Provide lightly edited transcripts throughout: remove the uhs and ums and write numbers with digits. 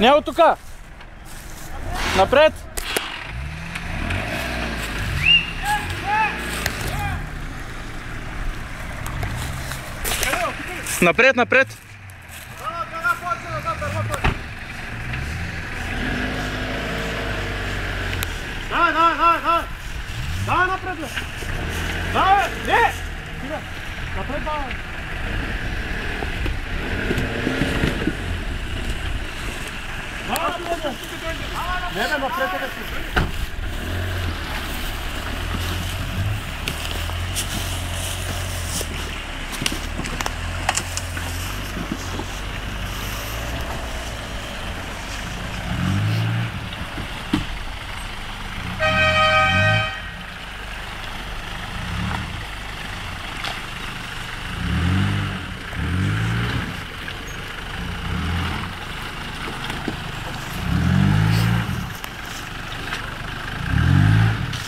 Не от тука! Напред! Напред, напред! Давай, давай, давай, давай! Давай напред, бе! Давай, не! Напред, давай! Не, бе, напред е да си!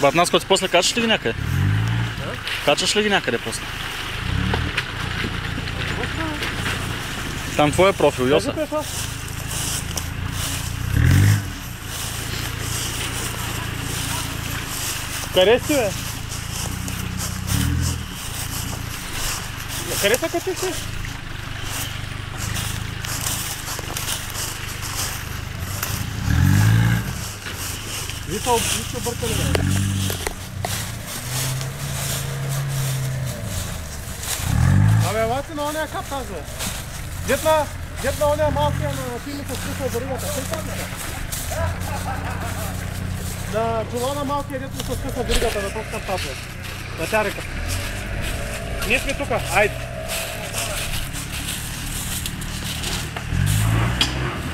Бат Наско, ти после качаш ли ги някъде? Качаш ли ги някъде после? Там твой е профил, Йоса. Къде си, бе? Къде се качиш си? Виж объркали, бе. Абе, елате на ония кап тази, бе. Дет на ония малкия на ти ми се скъсва веригата. Кой тази, бе? На джулана малкия дет ми се скъсва веригата на този кап тази, бе. На тя река. Ние сме тука, айде.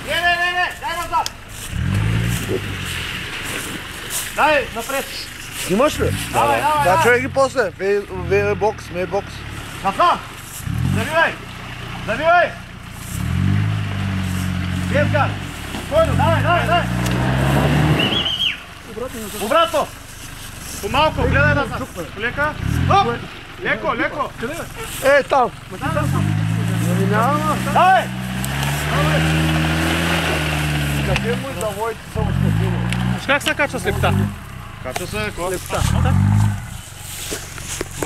Не, дай назад! Дай, напред! Снимаш ли? Давай, давай, Да, човек и после. Ве бокс, ме бокс. Насам! Забивай! Забивай! Песка! Спойно, давай! Обратно! Помалко, гледай назад. Полека. Оп! Леко! Къде бе? Е, там! Няма. Давай! Къде му завоите само спасение? Как се качва слепта? Качва се, какво? Слепта.